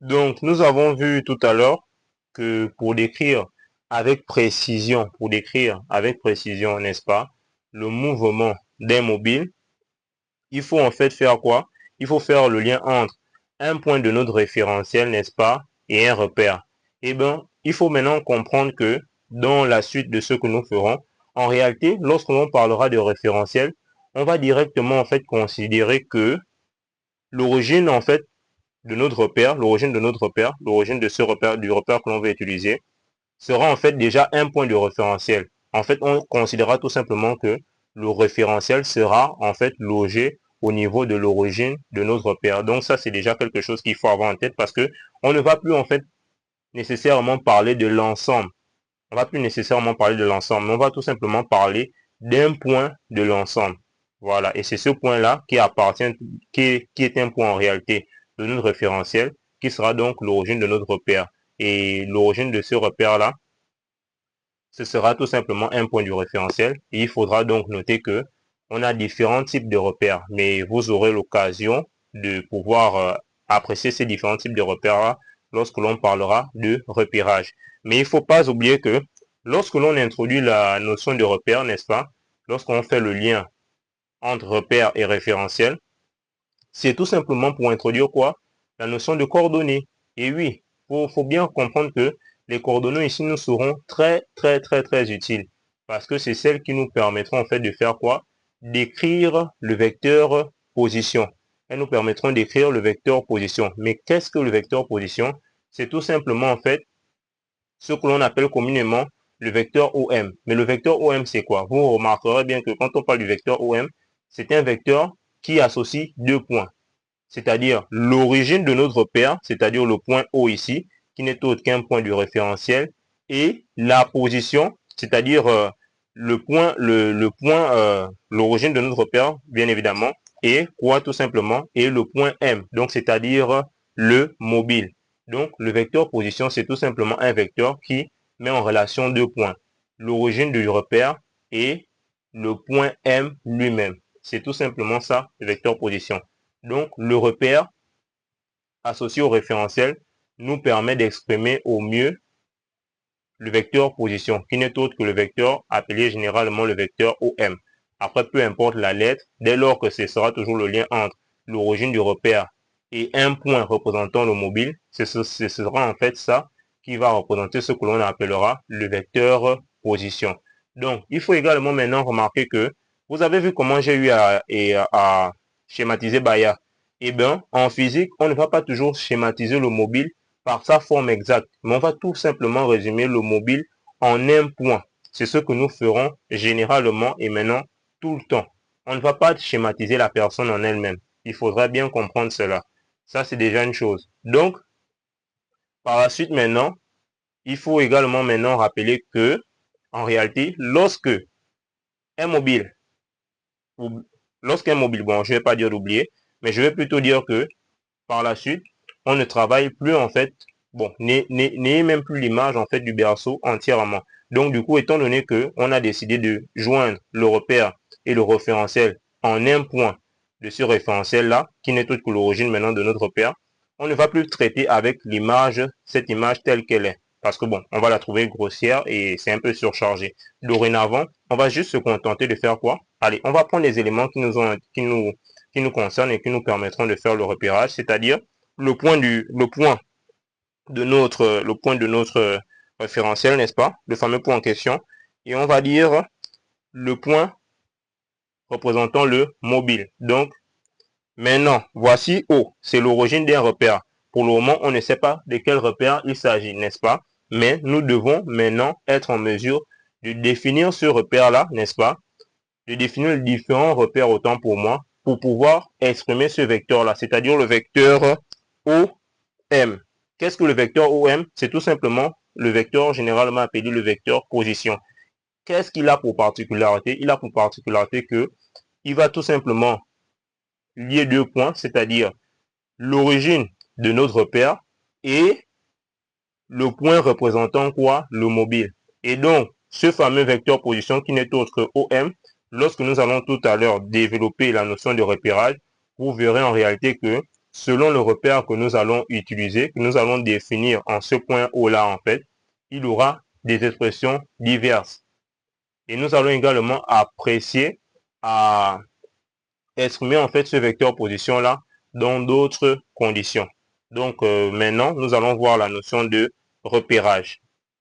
Donc, nous avons vu tout à l'heure que pour décrire avec précision, n'est-ce pas, le mouvement d'un mobile, il faut en fait faire quoi? Il faut faire le lien entre un point de notre référentiel, n'est-ce pas, et un repère. Eh bien, il faut maintenant comprendre que dans la suite de ce que nous ferons, en réalité, lorsque l'on parlera de référentiel, on va directement en fait considérer que l'origine en fait de notre repère, l'origine de ce repère, du repère que l'on veut utiliser, sera en fait déjà un point de référentiel. En fait, on considérera tout simplement que le référentiel sera en fait logé au niveau de l'origine de notre repère. Donc ça, c'est déjà quelque chose qu'il faut avoir en tête parce que on ne va plus en fait nécessairement parler de l'ensemble. On va plus nécessairement parler de l'ensemble, mais on va tout simplement parler d'un point de l'ensemble. Voilà. Et c'est ce point-là qui appartient, qui est un point en réalité de notre référentiel, qui sera donc l'origine de notre repère. Et l'origine de ce repère-là, ce sera tout simplement un point du référentiel. Et il faudra donc noter que on a différents types de repères, mais vous aurez l'occasion de pouvoir apprécier ces différents types de repères lorsque l'on parlera de repérage. Mais il ne faut pas oublier que lorsque l'on introduit la notion de repère, n'est-ce pas, lorsqu'on fait le lien entre repère et référentiel, c'est tout simplement pour introduire quoi? La notion de coordonnées. Et oui, faut bien comprendre que les coordonnées ici nous seront très utiles parce que c'est celles qui nous permettront en fait de faire quoi? D'écrire le vecteur position. Elles nous permettront d'écrire le vecteur position. Mais qu'est-ce que le vecteur position? C'est tout simplement en fait ce que l'on appelle communément le vecteur OM. Mais le vecteur OM, c'est quoi? Vous remarquerez bien que quand on parle du vecteur OM, c'est un vecteur qui associe deux points, c'est-à-dire l'origine de notre repère, c'est-à-dire le point O ici, qui n'est autre qu'un point du référentiel, et la position, c'est-à-dire l'origine de notre repère, bien évidemment, et quoi tout simplement, et le point M, donc c'est-à-dire le mobile. Donc le vecteur position, c'est tout simplement un vecteur qui met en relation deux points, l'origine du repère et le point M lui-même. C'est tout simplement ça, le vecteur position. Donc, le repère associé au référentiel nous permet d'exprimer au mieux le vecteur position, qui n'est autre que le vecteur appelé généralement le vecteur OM. Après, peu importe la lettre, dès lors que ce sera toujours le lien entre l'origine du repère et un point représentant le mobile, ce sera en fait ça qui va représenter ce que l'on appellera le vecteur position. Donc, il faut également maintenant remarquer que vous avez vu comment j'ai eu à schématiser Baya. Eh bien, en physique, on ne va pas toujours schématiser le mobile par sa forme exacte, mais on va tout simplement résumer le mobile en un point. C'est ce que nous ferons généralement et maintenant tout le temps. On ne va pas schématiser la personne en elle-même. Il faudra bien comprendre cela. Ça, c'est déjà une chose. Donc, par la suite maintenant, il faut également maintenant rappeler que, en réalité, un mobile, lorsqu'un mobile, bon, je ne vais pas dire d'oublier, mais je vais plutôt dire que par la suite, on ne travaille plus en fait, bon, n'ayez même plus l'image en fait du berceau entièrement. Donc du coup, étant donné que on a décidé de joindre le repère et le référentiel en un point de ce référentiel-là, qui n'est autre que l'origine maintenant de notre repère, on ne va plus traiter avec l'image, cette image telle qu'elle est. Parce que bon, on va la trouver grossière et c'est un peu surchargé. Dorénavant, on va juste se contenter de faire quoi? Allez, on va prendre les éléments qui nous concernent et qui nous permettront de faire le repérage, c'est-à-dire le point de notre référentiel, n'est-ce pas? Le fameux point en question. Et on va dire le point représentant le mobile. Donc, maintenant, voici O. C'est l'origine d'un repère. Pour le moment, on ne sait pas de quel repère il s'agit, n'est-ce pas? Mais nous devons maintenant être en mesure de définir ce repère-là, n'est-ce pas? De définir les différents repères autant pour moi pour pouvoir exprimer ce vecteur-là, c'est-à-dire le vecteur OM. Qu'est-ce que le vecteur OM? C'est tout simplement le vecteur généralement appelé le vecteur position. Qu'est-ce qu'il a pour particularité? Il a pour particularité que il va tout simplement lier deux points, c'est-à-dire l'origine de notre repère et le point représentant quoi? Le mobile. Et donc, ce fameux vecteur position qui n'est autre que OM, lorsque nous allons tout à l'heure développer la notion de repérage, vous verrez en réalité que selon le repère que nous allons utiliser, que nous allons définir en ce point haut-là, en fait, il aura des expressions diverses. Et nous allons également apprécier à exprimer en fait ce vecteur position-là dans d'autres conditions. Donc maintenant, nous allons voir la notion de repérage.